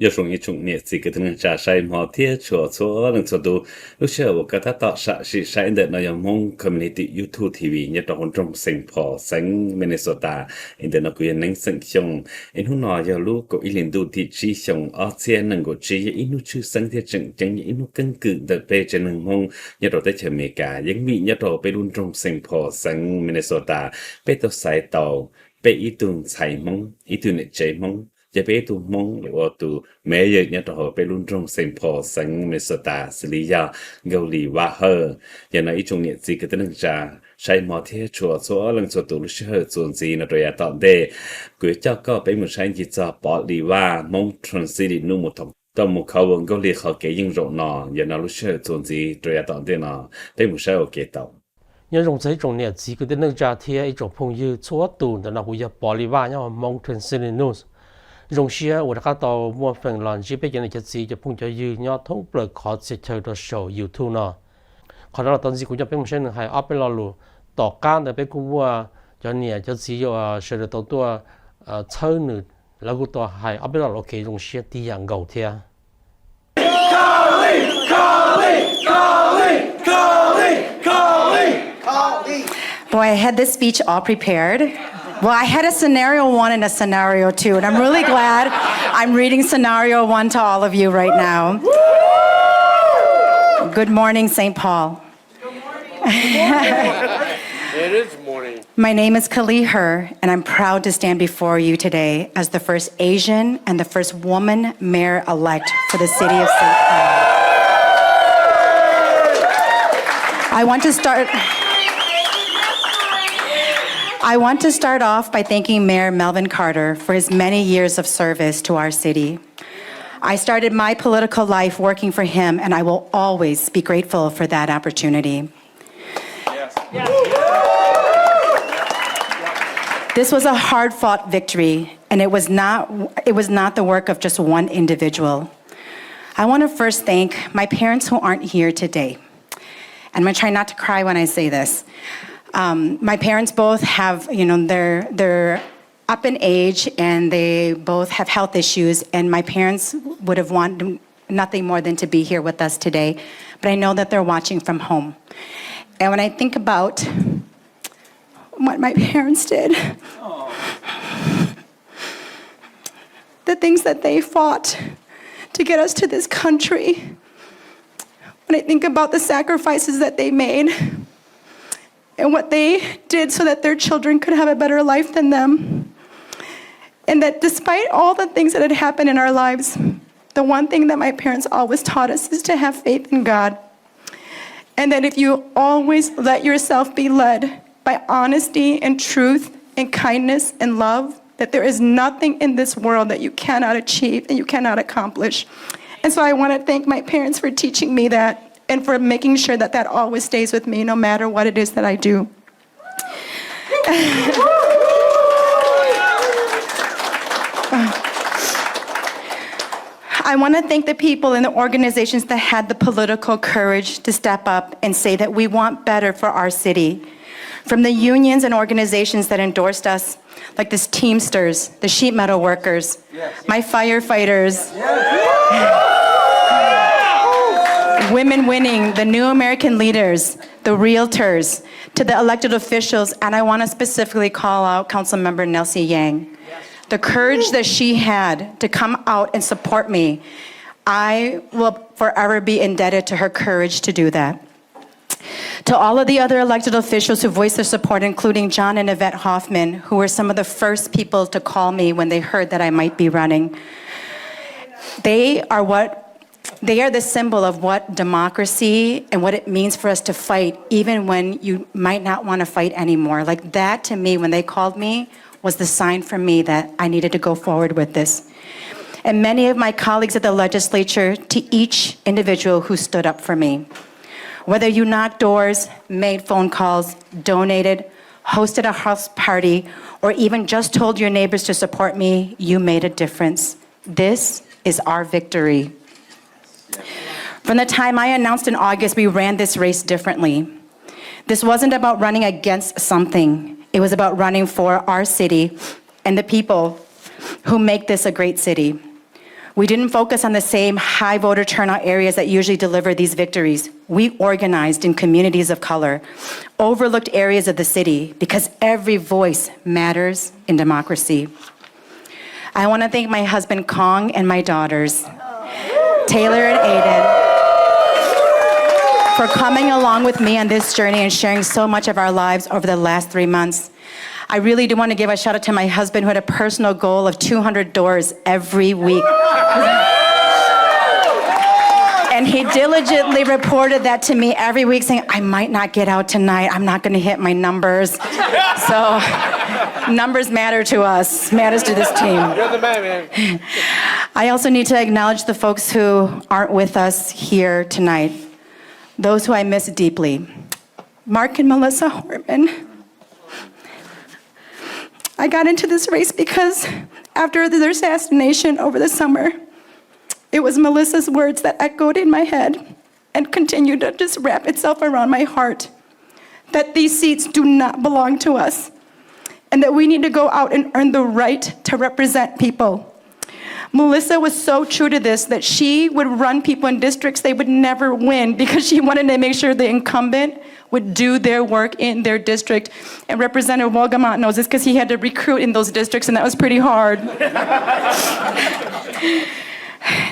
有时一种年纪个能查晒毛贴错错能错都，有时我个他到啥是晒的那样蒙 community YouTube TV เนี่ยตอนจงสิงพอสิงมินนิโซตาอินเดนกุยนังสิงชงอินหุนอยาลูกก็อิลินดูที่ชีชงอาเซียนนังก็ชีอินุชื่อสังเทียจังจังอินุกังกึเดเปจนังมงเนี่ยเราได้เจออเมริกายังมีเนี่ยเราไปรุ่นจงสิงพอสิงมินนิโซตาไปตัวสายต่อไปอีตุนไซมงอีตุนเจมงจะไปตัวมงหรือว่าตัวแม่ยังเนี่ยเราไปรุ่นตรงเซนพอสังเมสตาสิริยาเกาหลีว่าเฮออย่างนั้นอีจงเนี่ยจีก็ต้องจะใช้หมอเทียชัวชัวหลังจากตัวลูกเชื่อส่วนจีนตัวอย่างตอนเด็กก๋วยเจ้าก็ไปเหมือนใช้จิตจะปอลีว่ามงทรานซิลินุ่มหมดต้องมุขเขาวงเกาหลีเขาเกยิ่งโรนออย่างนั้นลูกเชื่อส่วนจีตัวอย่างตอนเด็กนอไปเหมือนใช้โอเคต่อnhân dùng giấy trồng nhẹ chỉ có đến nâng trả thì一种朋友错赌的那会要保利瓦要蒙吞森林路，用些我看到我分了这边人就只就碰着有要通不考接受的手 YouTube 呢，看到当时我就变成还阿贝拉路到干的被我就呢就只有学的多抽呢，然后到还阿贝拉路可以用些低样高贴。Boy, I had this speech all prepared. Well, I had a scenario 1 and a scenario 2, and I'm really glad I'm reading scenario 1 to all of you right now. Good morning, St. Paul. Good morning. It is morning. My name is Kali Her, and I'm proud to stand before you today as the first Asian and the first woman mayor-elect for the city of St. Paul. I want to start off by thanking Mayor Melvin Carter for his many years of service to our city. I started my political life working for him, and I will always be grateful for that opportunity. Yes. This was a hard-fought victory, and it was not the work of just one individual. I want to first thank my parents who aren't here today. I'm going to try not to cry when I say this. My parents both have, they're up in age and they both have health issues, and my parents would have wanted nothing more than to be here with us today, but I know that they're watching from home. And when I think about what my parents did, the things that they fought to get us to this country, when I think about the sacrifices that they made, and what they did so that their children could have a better life than them. And that despite all the things that had happened in our lives, the one thing that my parents always taught us is to have faith in God. And that if you always let yourself be led by honesty and truth and kindness and love, that there is nothing in this world that you cannot achieve and you cannot accomplish. And so I want to thank my parents for teaching me that, and for making sure that that always stays with me no matter what it is that I do. I want to thank the people in the organizations that had the political courage to step up and say that we want better for our city. From the unions and organizations that endorsed us, like the Teamsters, the sheet metal workers, my firefighters, Women Winning, the New American Leaders, the realtors, to the elected officials, and I want to specifically call out Councilmember Neng Xiong. The courage that she had to come out and support me, I will forever be indebted to her courage to do that. To all of the other elected officials who voiced their support, including John and Yvette Hoffman, who were some of the first people to call me when they heard that I might be running. They are the symbol of what democracy and what it means for us to fight, even when you might not want to fight anymore. Like that, to me, when they called me, was the sign for me that I needed to go forward with this. And many of my colleagues at the legislature, to each individual who stood up for me. Whether you knocked doors, made phone calls, donated, hosted a house party, or even just told your neighbors to support me, you made a difference. This is our victory. From the time I announced in August, we ran this race differently. This wasn't about running against something. It was about running for our city and the people who make this a great city. We didn't focus on the same high voter turnout areas that usually deliver these victories. We organized in communities of color, overlooked areas of the city, because every voice matters in democracy. I want to thank my husband, Kong, and my daughters, Taylor and Aiden, for coming along with me on this journey and sharing so much of our lives over the last 3 months. I really do want to give a shout out to my husband, who had a personal goal of 200 doors every week. And he diligently reported that to me every week, saying, I might not get out tonight. I'm not going to hit my numbers. So numbers matter to us, matters to this team. You're the man, man. I also need to acknowledge the folks who aren't with us here tonight, those who I miss deeply. Mark and Melissa Horman. I got into this race because after their assassination over the summer, it was Melissa's words that echoed in my head and continued to just wrap itself around my heart, that these seats do not belong to us, and that we need to go out and earn the right to represent people. Melissa was so true to this that she would run people in districts they would never win, because she wanted to make sure the incumbent would do their work in their district. And Representative Wolgamott knows this because he had to recruit in those districts, and that was pretty hard.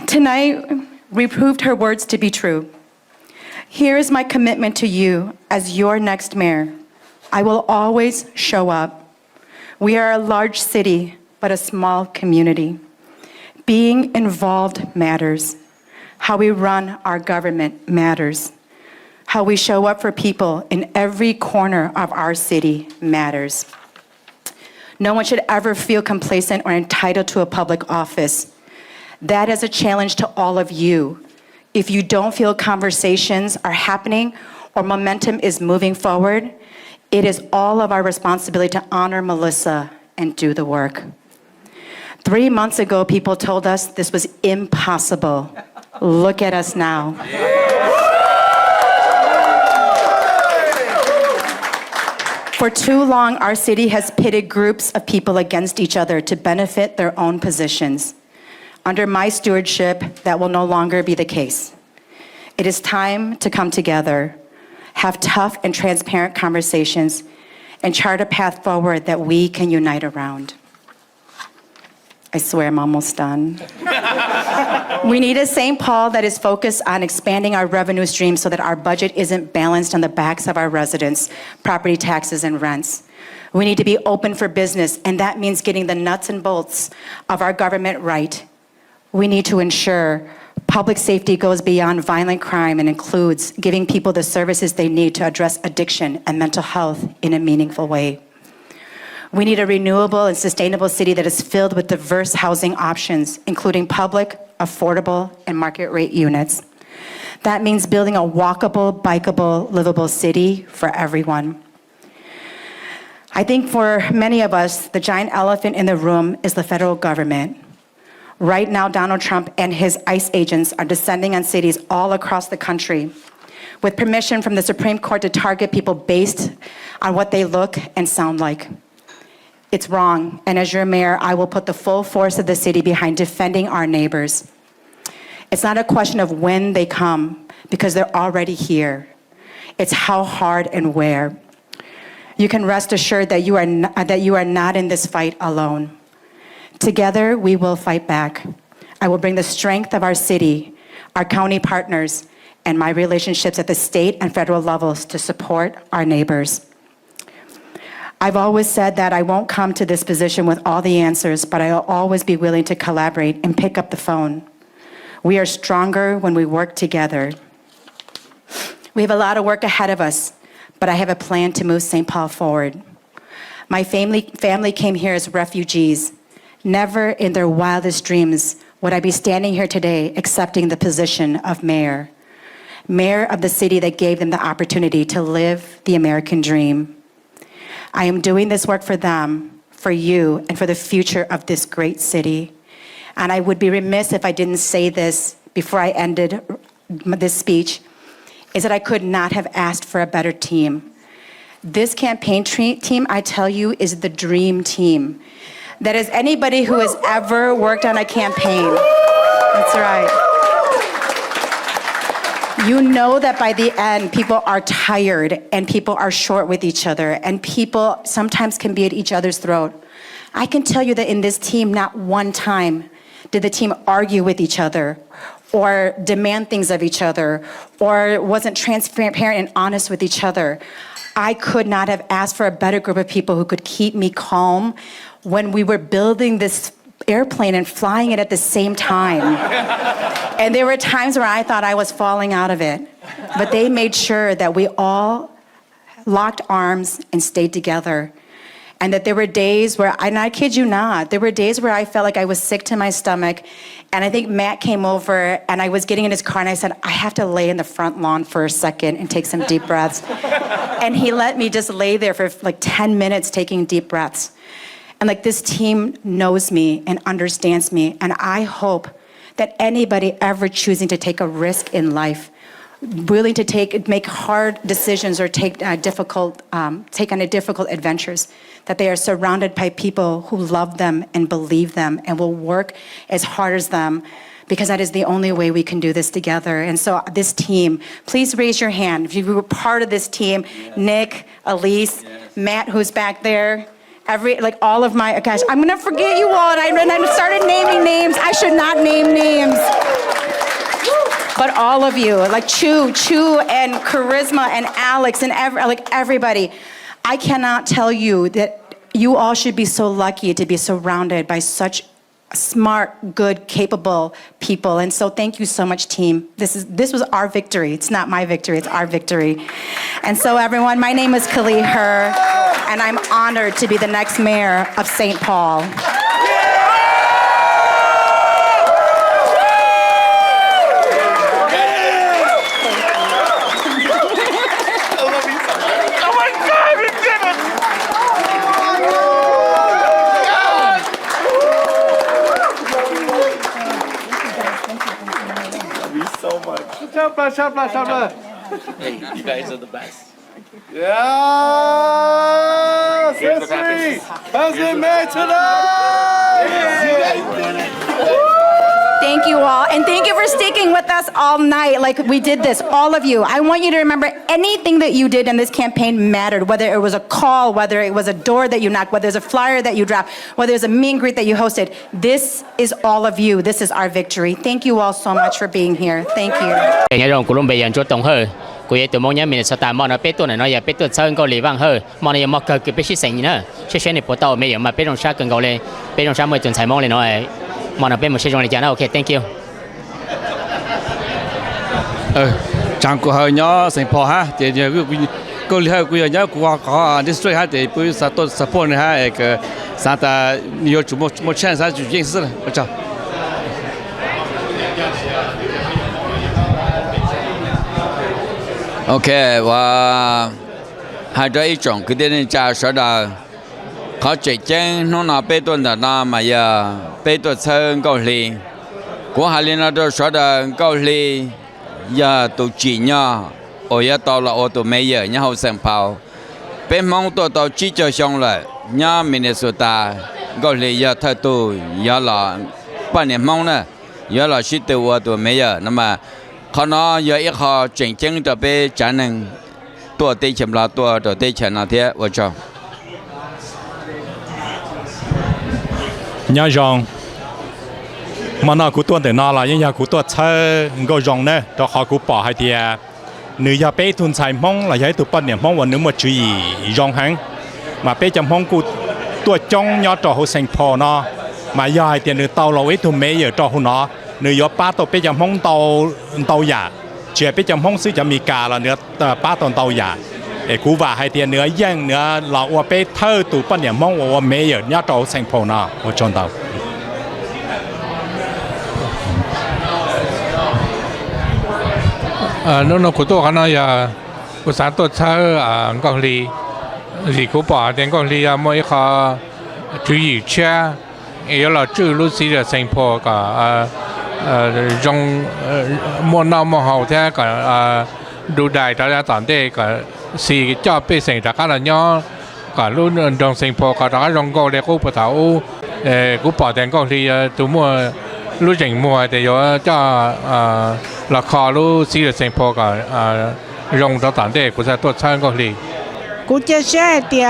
Tonight, we proved her words to be true. Here is my commitment to you as your next mayor. I will always show up. We are a large city, but a small community. Being involved matters. How we run our government matters. How we show up for people in every corner of our city matters. No one should ever feel complacent or entitled to a public office. That is a challenge to all of you. If you don't feel conversations are happening or momentum is moving forward, it is all of our responsibility to honor Melissa and do the work. 3 months ago, people told us this was impossible. Look at us now. For too long, our city has pitted groups of people against each other to benefit their own positions. Under my stewardship, that will no longer be the case. It is time to come together, have tough and transparent conversations, and chart a path forward that we can unite around. I swear I'm almost done. We need a St. Paul that is focused on expanding our revenue stream so that our budget isn't balanced on the backs of our residents, property taxes and rents. We need to be open for business, and that means getting the nuts and bolts of our government right. We need to ensure public safety goes beyond violent crime and includes giving people the services they need to address addiction and mental health in a meaningful way. We need a renewable and sustainable city that is filled with diverse housing options, including public, affordable, and market rate units. That means building a walkable, bikeable, livable city for everyone. I think for many of us, the giant elephant in the room is the federal government. Right now, Donald Trump and his ICE agents are descending on cities all across the country with permission from the Supreme Court to target people based on what they look and sound like. It's wrong, and as your mayor, I will put the full force of the city behind defending our neighbors. It's not a question of when they come, because they're already here. It's how hard and where. You can rest assured that you are not in this fight alone. Together, we will fight back. I will bring the strength of our city, our county partners, and my relationships at the state and federal levels to support our neighbors. I've always said that I won't come to this position with all the answers, but I'll always be willing to collaborate and pick up the phone. We are stronger when we work together. We have a lot of work ahead of us, but I have a plan to move St. Paul forward. My family came here as refugees. Never in their wildest dreams would I be standing here today accepting the position of mayor. Mayor of the city that gave them the opportunity to live the American dream. I am doing this work for them, for you, and for the future of this great city. And I would be remiss if I didn't say this before I ended this speech, is that I could not have asked for a better team. This campaign team, I tell you, is the dream team. That is anybody who has ever worked on a campaign. you know that by the end, people are tired and people are short with each other and people sometimes can be at each other's throat. I can tell you that in this team, not one time did the team argue with each other or demand things of each other or wasn't transparent and honest with each other. I could not have asked for a better group of people who could keep me calm when we were building this airplane and flying it at the same time. And there were times where I thought I was falling out of it. But they made sure that we all locked arms and stayed together. And that there were days where, and I kid you not, there were days where I felt like I was sick to my stomach. And I think Matt came over and I was getting in his car and I said, I have to lay in the front lawn for a second and take some deep breaths. And he let me just lay there for like 10 minutes taking deep breaths. And like this team knows me and understands me. And I hope that anybody ever choosing to take a risk in life, willing to make hard decisions or take on difficult adventures, that they are surrounded by people who love them and believe them and will work as hard as them, because that is the only way we can do this together. And so this team, please raise your hand if you were part of this team. Nick, Elise, Matt, who's back there, all of my, gosh, I'm gonna forget you all, and I started naming names. I should not name names. But all of you, like Chu and Charisma and Alex and everybody, I cannot tell you that you all should be so lucky to be surrounded by such smart, good, capable people. And so thank you so much, team. This was our victory. It's not my victory, it's our victory. And so everyone, my name is Kali Her, and I'm honored to be the next mayor of St. Paul. Hey, you guys are the best. Yeah! Here's the Sesame! package. President May tonight! Thank you all, and thank you for sticking with us all night like we did this, all of you. I want you to remember anything that you did in this campaign mattered, whether it was a call, whether it was a door that you knocked, whether it was a flyer that you dropped, whether it was a meet and greet that you hosted. This is all of you. This is our victory. Thank you all so much for being here. Thank you. Nhà rồng của bây giờ tổng hơi, của tụi mong nhớ Minnesota mong nó biết tuần này nó giờ biết tuần sau có lì vang hơi, mong này mong cơ cứ biết gì nữa, sẽ này bắt đầu bây giờ mà biết trong sáng cần gọi lên, biết trong sáng mới tuần sai mong lên nó mong nó biết một sẽ trong này cho nó ok, thank you. Chẳng có hơi nhỏ St. Paul ha, thì có lì hơi quý nhớ có district ha, thì bây giờ tôi support này ha, cái Santa nhiều chủ một chance ha, chủ yên sự rồi, chào. Ok, và hai đứa ý chọn cái đến cha sở đàเขาchỉ chân nó nào bê tuần đó mà giờ bê tuần sơn cầu lì của hai liên nó đó sở đà cầu lì giờ tụ chỉ nhau ở giờ tàu là ô tô mấy giờ nhau hậu sành phao bên mong tàu chỉ cho xong rồi nhau Minnesota cầu lì giờ thay tụ giờ là bao nhiêu mong nữa giờ là chỉ từ ô tô mấy giờ nhưng màเขาเนาะgiờ ít họ chỉnh chân cho bé trả năngตัวตีเฉมลาตัวตีเฉนอาเทียว่าจ้า nhà rong mà nó cũng tuân để nó là những nhà cũng tuân chơi ngồi rong nè đó họ cũng bỏ hai tia nữ nhà bé tuân xài mong là giấy tụ bắt niệm mong và nữ một chữ gì rong hàng mà bé chấm mong cũng tuân trong nhà trò hồ Saint Paul nó mà giờ hai tia nữ tàu là ấy tụ mấy giờ trò hồ nó nữ nhà ba tụ bé chấm mong tàu giả chỉ bé chấm mong xứ chấm mì cà là nữ ba tàu giả cú và hai tia nữa dân nữa là ở bên thơ tụ bắt niệm mong ở mấy giờ nhà trò Saint Paul nào ở trong tàu. nó của tôi cái này của sáng tôi chơi con lì gì của bà đến con lì mỗi khó chú ý cha ấy là chữ lúc xí là Saint Paul cả trong một năm một hậu thế cả đủ đại đó là tận đây cả xì cho bé sinh ra cái là nhau cả lúc trong Saint Paul cả đó trong câu để của bà thảo của bà đến con lì tụi mua lúc rảnh mùa thì có cho là khó lúc xí được sinh phò cả rong cho tận đây của sa tuột sang có lì cú chia sẻ thì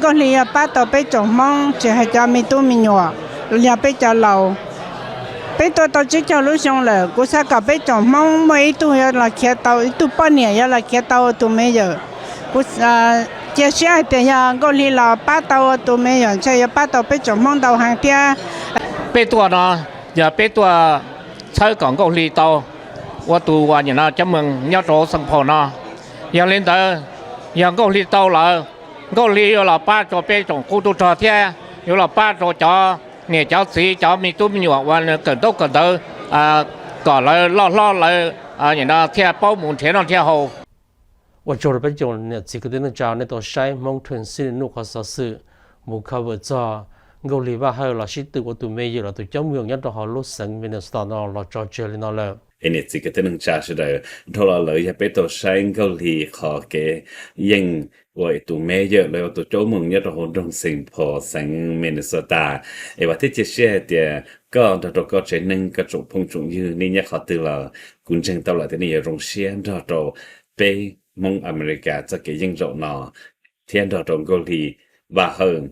có lì bắt đầu bây trồng mong chỉ hay cho mình tu mình nhỏ nhà bây giờ lâu bây tôi tao chỉ cho lúc xong là cú sa cả bây trồng mong mấy tu là kia tao tu bao nhiêu là kia tao tu mấy giờ cú chia sẻ thì có lì là bắt đầu tu mấy giờ chơi bắt đầu bây trồng mong đầu hàng tia bây tuổi nó giờ bây tuổi chơi còn có lì tàu qua tù qua nhà nó chấm mừng nhớ chỗ sân phò nó giờ lên tới giờ có lì tàu là có lì là ba cho bây trồng khu tu trò thế rồi là ba cho nè cháu xí cháu mình tu mình nhỏ và cần đâu còn lại lo lại nhà nó theo bao muốn thế nó theo hậu 我做了不久呢，这个的那家那到晒蒙屯市的路口上是，木靠不着，我里边还有那些对我都没有了，对江面人都好路生命的上那了，找这里那了。anh ấy chỉ cái tên cha sẽ đời thôi là lời ya bé tổ sai câu thì khó cái nhưng vậy tụi mẹ giờ lời tụi cháu mừng nhất là hôn trong sinh phò sang Minnesota ấy và thích chia sẻ thì có đó có trẻ nâng cái chỗ phong trùng như nên nhắc họ từ là cũng chẳng tao là thế này trong xe đó bé mong America cho cái dân rộng nọ thiên đó trong câu thì và hơn